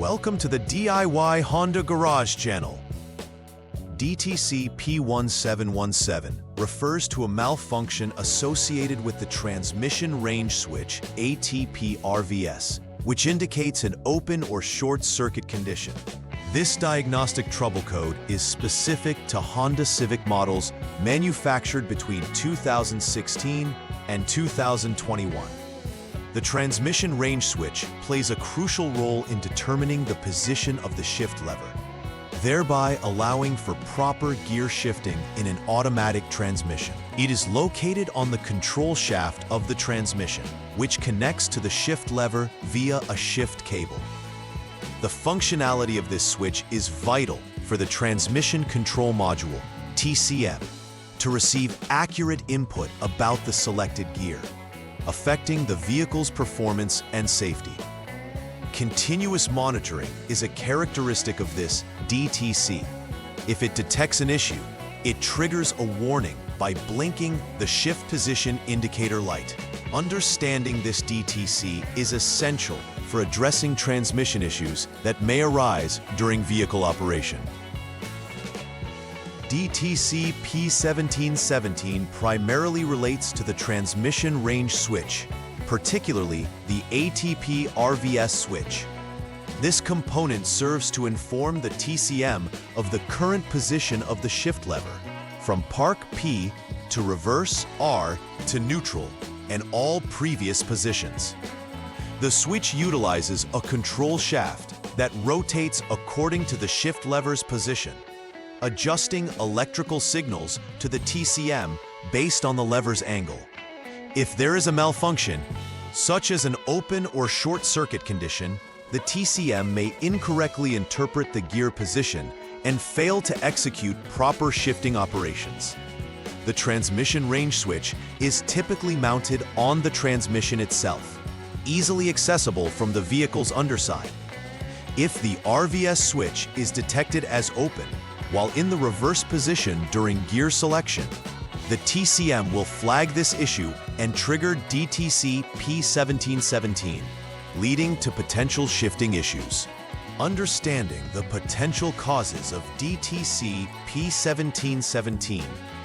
Welcome to the DIY Honda Garage channel. DTC P1717 refers to a malfunction associated with the transmission range switch ATP RVS, which indicates an open or short circuit condition. This diagnostic trouble code is specific to Honda Civic models manufactured between 2016 and 2021. The transmission range switch plays a crucial role in determining the position of the shift lever, thereby allowing for proper gear shifting in an automatic transmission. It is located on the control shaft of the transmission, which connects to the shift lever via a shift cable. The functionality of this switch is vital for the transmission control module, TCM, to receive accurate input about the selected gear, affecting the vehicle's performance and safety. Continuous monitoring is a characteristic of this DTC. If it detects an issue, it triggers a warning by blinking the shift position indicator light. Understanding this DTC is essential for addressing transmission issues that may arise during vehicle operation. DTC P1717 primarily relates to the transmission range switch, particularly the ATP RVS switch. This component serves to inform the TCM of the current position of the shift lever, from park P to reverse R to neutral, and all previous positions. The switch utilizes a control shaft that rotates according to the shift lever's position, adjusting electrical signals to the TCM based on the lever's angle. If there is a malfunction, such as an open or short circuit condition, the TCM may incorrectly interpret the gear position and fail to execute proper shifting operations. The transmission range switch is typically mounted on the transmission itself, easily accessible from the vehicle's underside. If the RVS switch is detected as open, while in the reverse position during gear selection, the TCM will flag this issue and trigger DTC P1717, leading to potential shifting issues. Understanding the potential causes of DTC P1717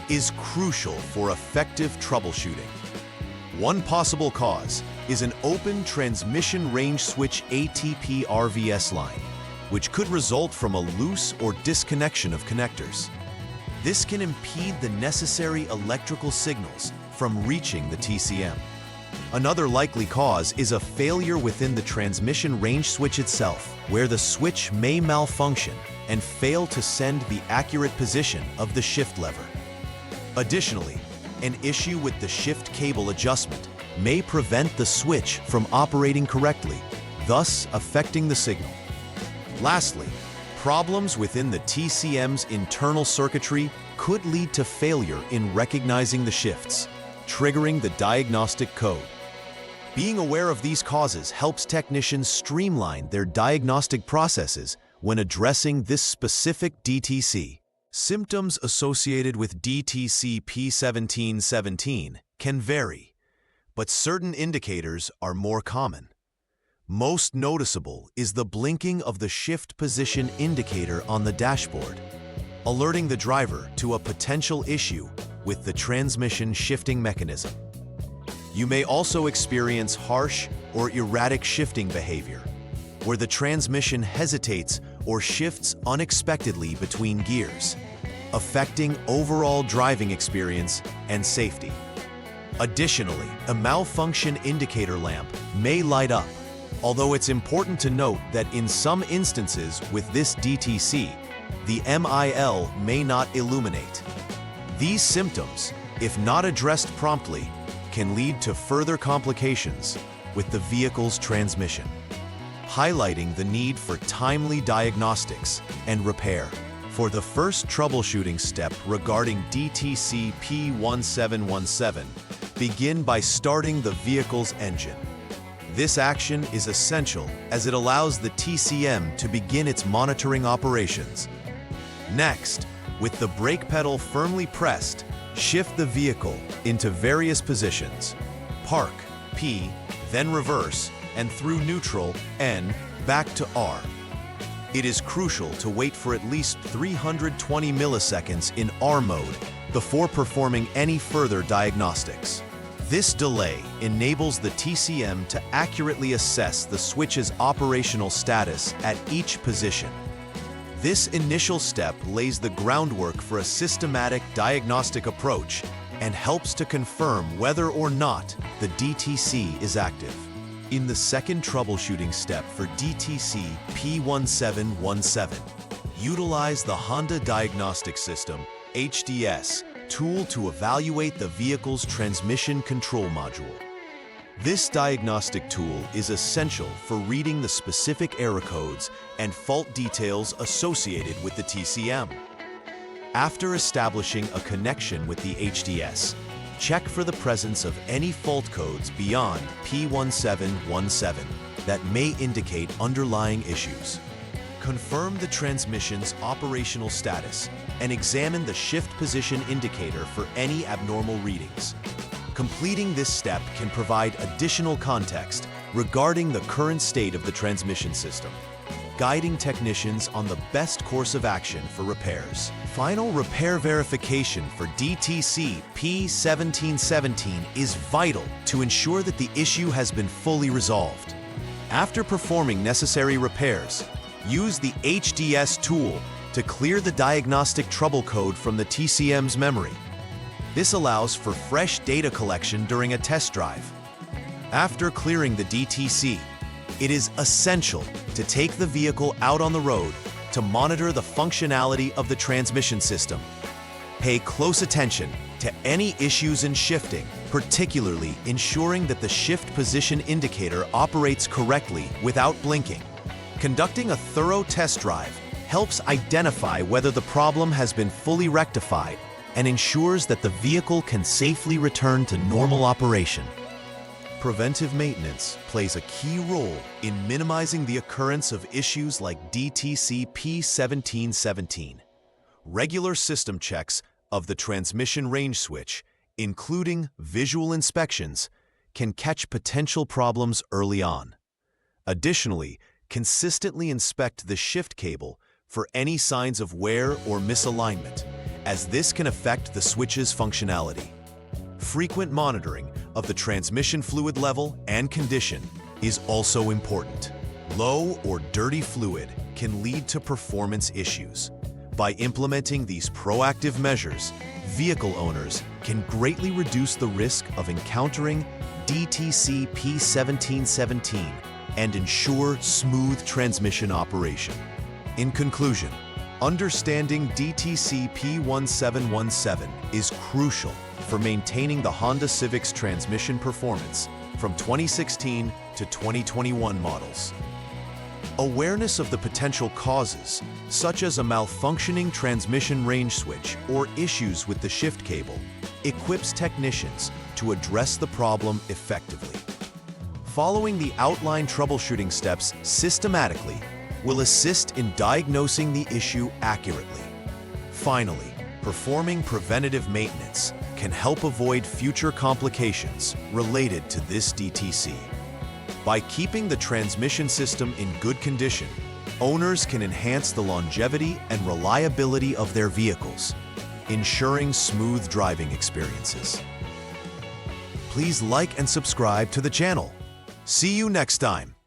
is crucial for effective troubleshooting. One possible cause is an open transmission range switch ATP RVS line, which could result from a loose or disconnection of connectors. This can impede the necessary electrical signals from reaching the TCM. Another likely cause is a failure within the transmission range switch itself, where the switch may malfunction and fail to send the accurate position of the shift lever. Additionally, an issue with the shift cable adjustment may prevent the switch from operating correctly, thus affecting the signal. Lastly, problems within the TCM's internal circuitry could lead to failure in recognizing the shifts, triggering the diagnostic code. Being aware of these causes helps technicians streamline their diagnostic processes when addressing this specific DTC. Symptoms associated with DTC P1717 can vary, but certain indicators are more common. Most noticeable is the blinking of the shift position indicator on the dashboard, alerting the driver to a potential issue with the transmission shifting mechanism. You may also experience harsh or erratic shifting behavior, where the transmission hesitates or shifts unexpectedly between gears, affecting overall driving experience and safety. Additionally, a malfunction indicator lamp may light up, although it's important to note that in some instances with this DTC, the MIL may not illuminate. These symptoms, if not addressed promptly, can lead to further complications with the vehicle's transmission, highlighting the need for timely diagnostics and repair. For the first troubleshooting step regarding DTC P1717, begin by starting the vehicle's engine. This action is essential as it allows the TCM to begin its monitoring operations. Next, with the brake pedal firmly pressed, shift the vehicle into various positions: park, P, then reverse, and through neutral, N, back to R. It is crucial to wait for at least 320 milliseconds in R mode before performing any further diagnostics. This delay enables the TCM to accurately assess the switch's operational status at each position. This initial step lays the groundwork for a systematic diagnostic approach and helps to confirm whether or not the DTC is active. In the second troubleshooting step for DTC P1717, utilize the Honda Diagnostic System HDS tool to evaluate the vehicle's transmission control module. This diagnostic tool is essential for reading the specific error codes and fault details associated with the TCM. After establishing a connection with the HDS, check for the presence of any fault codes beyond P1717 that may indicate underlying issues. Confirm the transmission's operational status and examine the shift position indicator for any abnormal readings. Completing this step can provide additional context regarding the current state of the transmission system, guiding technicians on the best course of action for repairs. Final repair verification for DTC P1717 is vital to ensure that the issue has been fully resolved. After performing necessary repairs, use the HDS tool to clear the diagnostic trouble code from the TCM's memory. This allows for fresh data collection during a test drive. After clearing the DTC, it is essential to take the vehicle out on the road to monitor the functionality of the transmission system. Pay close attention to any issues in shifting, particularly ensuring that the shift position indicator operates correctly without blinking. Conducting a thorough test drive helps identify whether the problem has been fully rectified and ensures that the vehicle can safely return to normal operation. Preventive maintenance plays a key role in minimizing the occurrence of issues like DTC P1717. Regular system checks of the transmission range switch, including visual inspections, can catch potential problems early on. Additionally, consistently inspect the shift cable for any signs of wear or misalignment, as this can affect the switch's functionality. Frequent monitoring of the transmission fluid level and condition is also important. Low or dirty fluid can lead to performance issues. By implementing these proactive measures, vehicle owners can greatly reduce the risk of encountering DTC P1717 and ensure smooth transmission operation. In conclusion, understanding DTC P1717 is crucial for maintaining the Honda Civics transmission performance from 2016 to 2021 models. Awareness of the potential causes, such as a malfunctioning transmission range switch or issues with the shift cable, equips technicians to address the problem effectively. Following the outlined troubleshooting steps systematically will assist in diagnosing the issue accurately. Finally, performing preventative maintenance can help avoid future complications related to this DTC. By keeping the transmission system in good condition, owners can enhance the longevity and reliability of their vehicles, ensuring smooth driving experiences. Please like and subscribe to the channel. See you next time.